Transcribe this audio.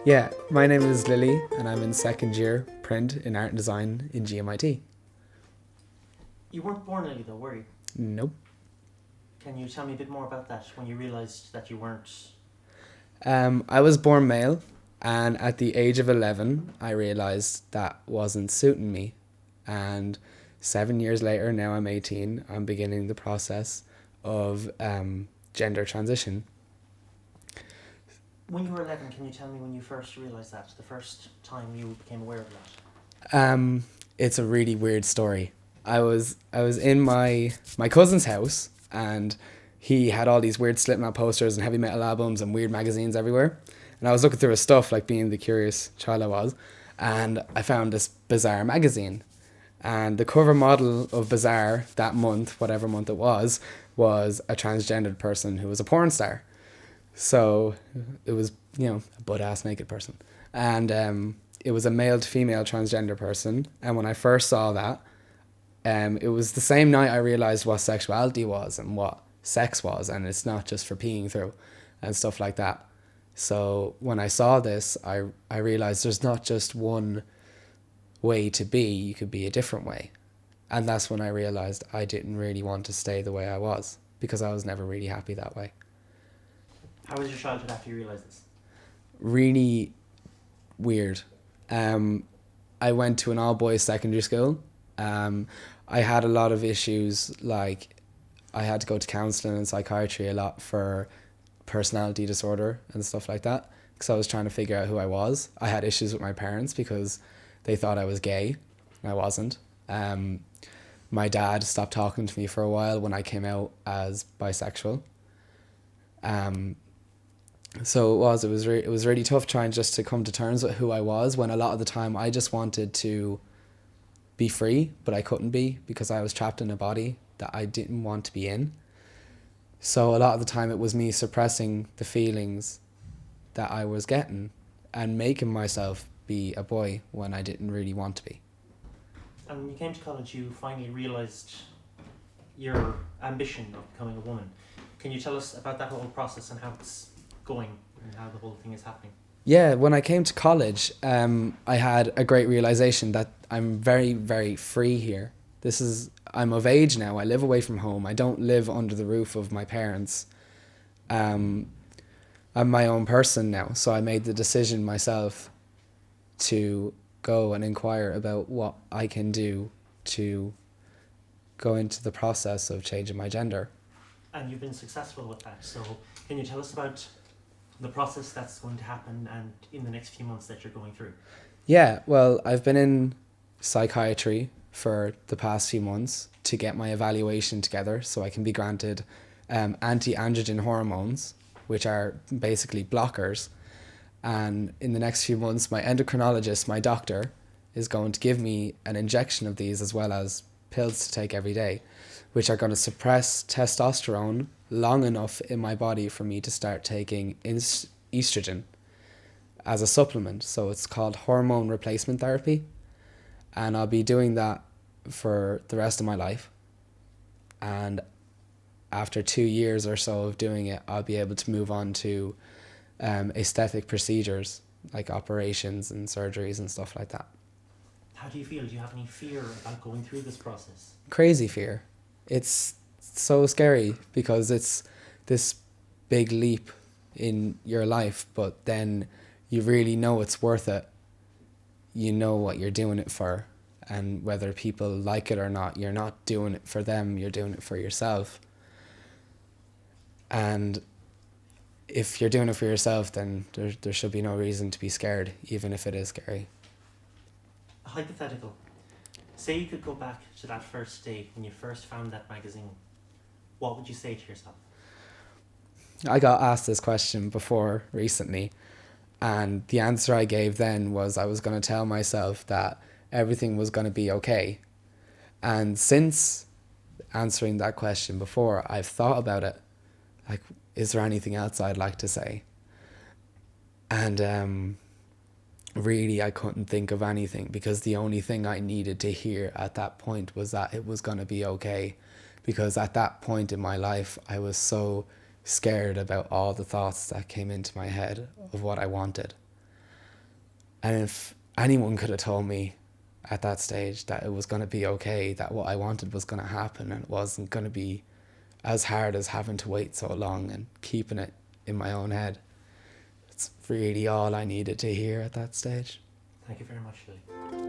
Yeah, my name is Lily and I'm in second year print in art and design in GMIT. You weren't born Lily though, were you? Nope. Can you tell me a bit more about that when you realised that you weren't? I was born male and at the age of 11 I realised that wasn't suiting me. And 7 years later, now I'm 18, I'm beginning the process of gender transition. When you were 11, can you tell me when you first realised that? The first time you became aware of that? It's a really weird story. I was in my cousin's house and he had all these weird Slipknot posters and heavy metal albums and weird magazines everywhere. And I was looking through his stuff, like being the curious child I was, and I found this Bizarre magazine. And the cover model of Bizarre that month, whatever month it was a transgendered person who was a porn star. So it was, a butt ass naked person. And it was a male to female transgender person. And when I first saw that, it was the same night I realised what sexuality was and what sex was. And it's not just for peeing through and stuff like that. So when I saw this, I realised there's not just one way to be, you could be a different way. And that's when I realised I didn't really want to stay the way I was because I was never really happy that way. How was your childhood after you realised this? Really weird. I went to an all boys secondary school. I had a lot of issues, like I had to go to counselling and psychiatry a lot for personality disorder and stuff like that because I was trying to figure out who I was. I had issues with my parents because they thought I was gay. I wasn't. My dad stopped talking to me for a while when I came out as bisexual. So it was really tough trying just to come to terms with who I was when a lot of the time I just wanted to be free, but I couldn't be because I was trapped in a body that I didn't want to be in. So a lot of the time it was me suppressing the feelings that I was getting and making myself be a boy when I didn't really want to be. And when you came to college, you finally realised your ambition of becoming a woman. Can you tell us about that whole process and how it's going and how the whole thing is happening? Yeah, when I came to college, I had a great realization that I'm very, very free here. I'm of age now. I live away from home. I don't live under the roof of my parents. I'm my own person now. So I made the decision myself to go and inquire about what I can do to go into the process of changing my gender. And you've been successful with that. So can you tell us about the process that's going to happen and in the next few months that you're going through? Yeah, well, I've been in psychiatry for the past few months to get my evaluation together so I can be granted anti-androgen hormones, which are basically blockers. And in the next few months, my endocrinologist, my doctor, is going to give me an injection of these as well as pills to take every day, which are going to suppress testosterone long enough in my body for me to start taking estrogen as a supplement. So it's called hormone replacement therapy. And I'll be doing that for the rest of my life. And after 2 years or so of doing it, I'll be able to move on to aesthetic procedures like operations and surgeries and stuff like that. How do you feel? Do you have any fear about going through this process? Crazy fear. It's so scary because it's this big leap in your life, but then you really know it's worth it. You know what you're doing it for, and whether people like it or not, you're not doing it for them, you're doing it for yourself. And if you're doing it for yourself, then there should be no reason to be scared, even if it is scary. Hypothetical. Say you could go back to that first day when you first found that magazine. What would you say to yourself? I got asked this question before recently, and the answer I gave then was I was going to tell myself that everything was going to be okay. And since answering that question before, I've thought about it. Like, is there anything else I'd like to say? And really, I couldn't think of anything because the only thing I needed to hear at that point was that it was going to be okay. Because at that point in my life, I was so scared about all the thoughts that came into my head of what I wanted. And if anyone could have told me at that stage that it was going to be okay, that what I wanted was going to happen, and it wasn't going to be as hard as having to wait so long and keeping it in my own head. It's really all I needed to hear at that stage. Thank you very much, Lee.